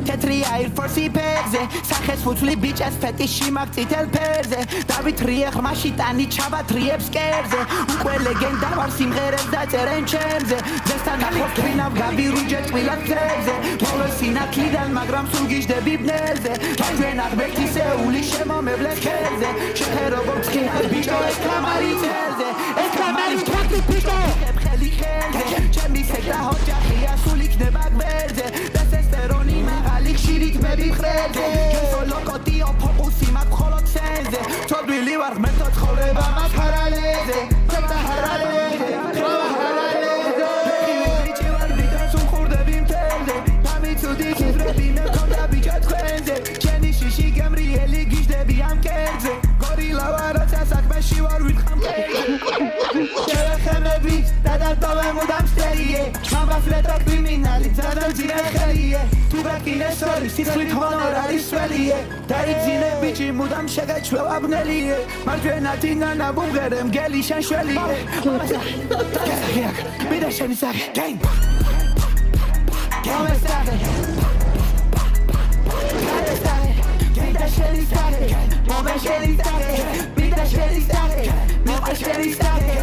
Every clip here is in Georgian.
Ketri air force pegze სახეს ფუცლი ბიჭას ფეტიში მაგწითელ ფერზე დავითრიე ღმაში ტანი ჩავათრიებს კერზე უკვე ლეგენდა ვარ სიმღერებს დაწერენ ჩემზე ძესთან ახოთ ვინავ გაბირუჯე წვილად წებზე ბოლოს სინათლიდან მაგრამ სულ გიждები ბნელზე ჩვენ აღბერთისეული შემომებლე ხელზე შეხე როგორც ხინა ბიჭო ეს კამარი წელზე ეს კამარი ფაქტი ბიჭო ხელი ხელზე ჩემი სეკდა ოჯახია სულ იქნება გვერდზე დასესტერონი მაღალი ხშირით მე ვიხრებზე სოლოკოტიო ფოკუსი მაგ ხოლოდ სენზე ცოდვილი ვარ ღმერთო ცხოვრება მაგ ჰარალეზე ცოტა ჰარალეზე ბიჭი ვარ ვიდრე სუმხურდები მთელზე ამიცუდი ხიძრები მე მქონდა ბიჭა თქვენზე ჩემი შიში გემრიელი გიждები ამ კერძზე გორილა ვარ რაცა საქმეში ვარ ვითხამ შევეხემები დადარდავე მუდამ სერიე მამბაფლეტა კრიმინალი ძალიან ძირე ხელიე თუ გაკინეს ორი სიცხვით ჰონორ არის სველიე დაიძინე ბიჭი მუდამ შეგეჩვევ აბნელიე მარჯვენა დინანა ბუმღერე მგელი შენ შველიე მიდა შენი სახე გეინ გამესტარე გეინდა შენი სახე მომე შენი სახე მიდა შენი სახე მიყვა შენი სახე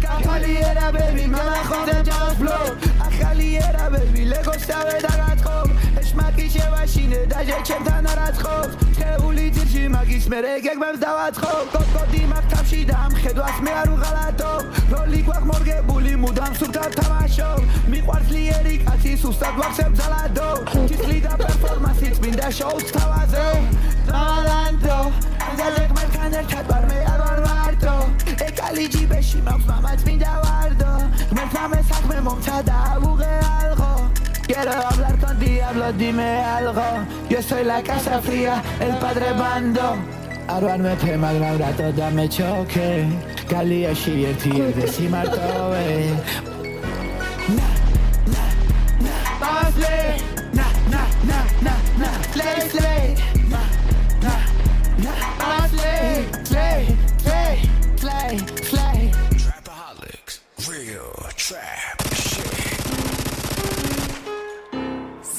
კაპალიერა ბები მამა ხონდა ჯავს ბლო ახალიერა ბები ლეგოს დავე დაგაწყობ ეშმაკი შევაშინე დაჟე ჩემთან არაწყობს შეეული ძირში მაგის მერე გეგმებს დავაწყობ კოდი მაგ თავში და ამ ხედვას მე არ უღალატო როლი გვაქვს მორგებული მუდამ სურდა თამაშო მიყვარს ლიერი კაცი სუსტად ვახსებ ძალადო თითლი და პერფორმანსი წმინდა შოუს თავაზე დალანდო ზალეკ მერქან ერთად ვარ მე არ ვარ მარტო ეკალი ჯიბეში მაქვს მამა წმინდა ვარდო ღმერთმა მე საქმე მომცა და ავუღე ალღო Quiero hablar con Diablo, dime algo Yo soy la casa fría, el padre bando Arwan me pe magram rato da me choque Galia shi erti erdesi martove Na, na, na Slay, na, na, na, na, na Slay, slay Na, na, na Slay, slay, slay, slay, slay Trapaholics, real trap shit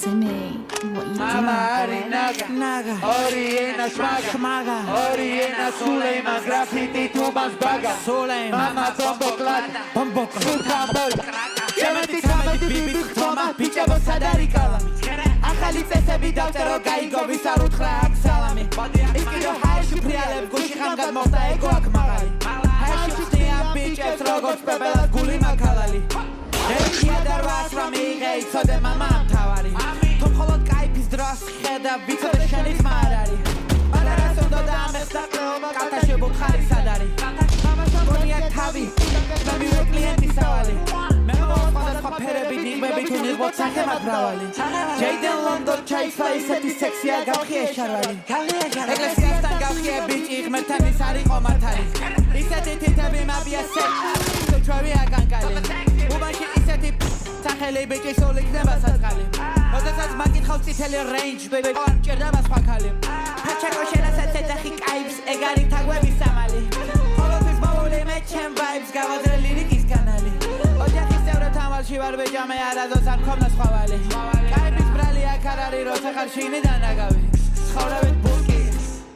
Simi, what you doing? Amari naga, oriena shmaga, oriena Suleyman, graffiti tubas baga, Mama bombo sultan Cementi bibi xtoma, pichabo sadari kalami Axali წესები დავწერო გაიგო ვის არ უთხრა აქ სალამი იქიდო ჰაიში ფრიალებ გუში ხან გადმოხდა ეგო აქ მაღალი ჰაიში ხდიან ბიჭებს როგორც პეპელას გული მაქალალი ერთია დარვას რა მიიღე იცოდე მამამ თავარი თუ მხოლოდ კაიფის დროს ხედა ვიცოდე შენი ხმა არ არის მაგრამ სონდო და ამეხსა ყრეობა კატაში ბუთხარი სად არის მამასთან გონია თავი და მივე კლიენტი სავალი მე მოხდა ფერები ნიღბები თუ ნიღბოთ სახე მაგ მრავალი ჯეიდენ ლონდონ ჩაისვა ისეთი სექსია გავხიე შარვალი ეკლესიასთან გავხიე ბიჭი ღმერთთან ის არ იყო მართალი ისეთი თითები მაბია სექ თუ ჩვევი აკანკალი უბანში ისეთი სახელი ბიჭი სულ იქნება საწყალი როდესაც მაგითხავს წითელი რეინჯ ბები არ მჭირდება სხვა ქალი ფაჩაკო შენასაც ეძახი კაიფს ეგ არის თაგვების სამალი ხოლოთვის მოვული მე ჩემ ვაიბს გავაძრე ლირიკის კანალი ოჯახის წევრებთან ვალში ვარ ბიჭა მე არადოს არ მქონდა სხვავალი კაიფის ბრალი აქ არ არის როცა ხარ შინიდან აგავი ცხოვრებით ბულკი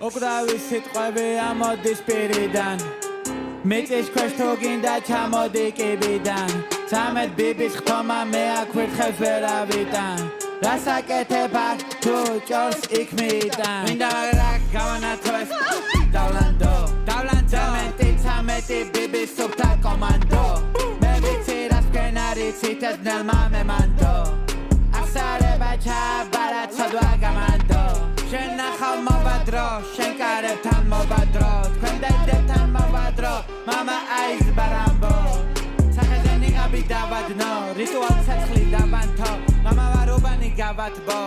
უკრავი სიტყვები ამოდის პირიდან მიწის ქვეშ თუ გინდა ჩამოდი კიბიდან ცამეტ ბიბის ხტომა მე აქ ვერთხევს ვერავიდან რას აკეთებარ თუ ჭორს იქ მიიტან მინდა მაგრა გავანათოს დავლანდო ცამეტი ბიბის სუფთა კომანდო მე ვიცი რას თქვენ არიცით ეს ნელმა მემანდო აღსარება ჩაბარა ცოდვა გამანდო შენ ნახავ მოვადრო შენ კარებთან მოვადრო თქვენ დედებთან მოვადრო მამა აიზ ბარამბო სახეზე ნიღაბი დავადნო რიტუალ ცეცხლი დავანთო მამა ვარობანი გავათბო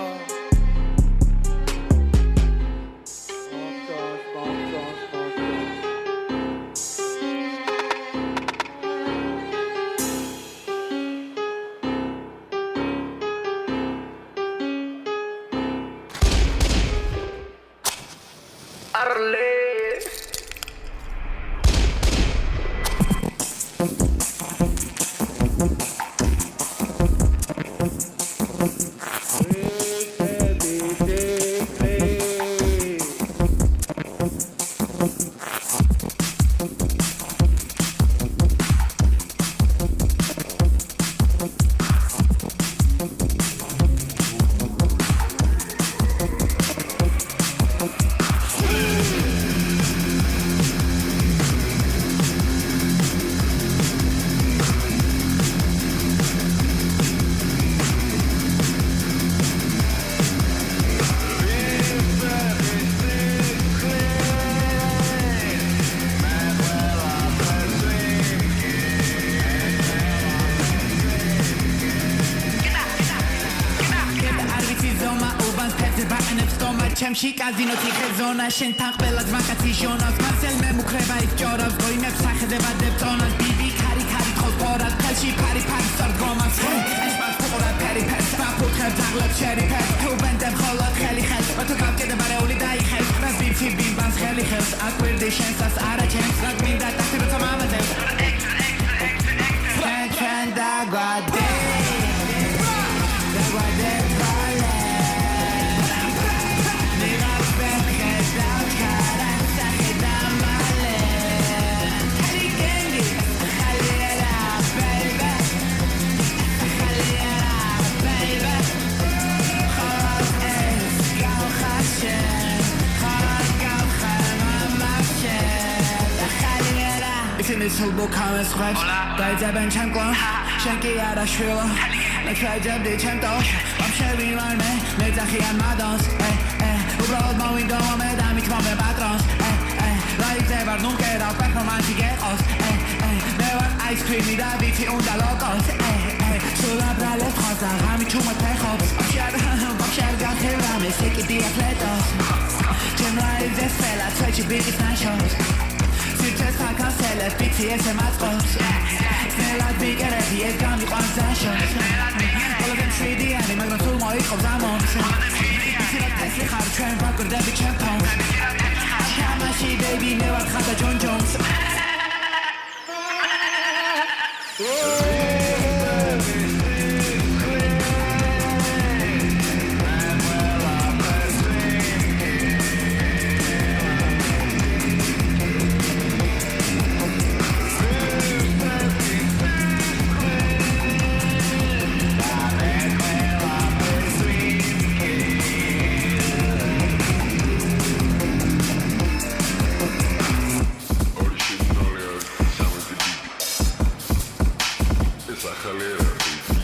Arle ჩემში კაზინო ციხე ზონა შენთან ყველა ძმაკაცი ჟონავს მარცელ მე მუქრება იქ ჭორავს გოიმებს სახედება დებწონას ბიბი ქარი თხოვს ფორად ხელში ფარი სარგომას ეს მართლა ფერი ფერს საფუთხებ ძაღლებს შერიფებს თუ ბენდებ ხოლოდ ხელი ხელს თუ გავკედება რეული დაიხეს მას ბიბში ბიბანს ხელი ხელს აკვირდი შენსას არა ჩემს რა მინდა დათი როცა მამაძებს ჩვენ დაგვადე სულბო ქავეს ხვებს დაიძებენ ჩემ კლონ შენ კი არა შვილო მე ჩაიძებდი ჩემ დოშ ვამშევი ვარ მე ძახიან მადონს უბრალოდ მოვიდო მე დამითმობე პატრონს რა იგზება ნუკერა პერფორმანსი გეყოს მე ვარ აისკრიმი და ვიცი უნდა ლოკოს სულა ბრალე ხაზა ღამი ჩუმად ფეხობს ვამშერ გახევრა მე სიკი დიაფლეტოს ჩემ რაიძეს ფელა ცვეჩი ბიგის ნაშოს Sirtes hakasele, pixi ese matzos Snelad bigereti, ez gamiqvans zashos Olodem shvidiani, magnon sul moiqov zamons Isirat tesli xar, ჩვენ ვაკვირდები ჩემ თავს Akamashi baby, მე ვარ ხადა ჯონ ჯონს Esa jalera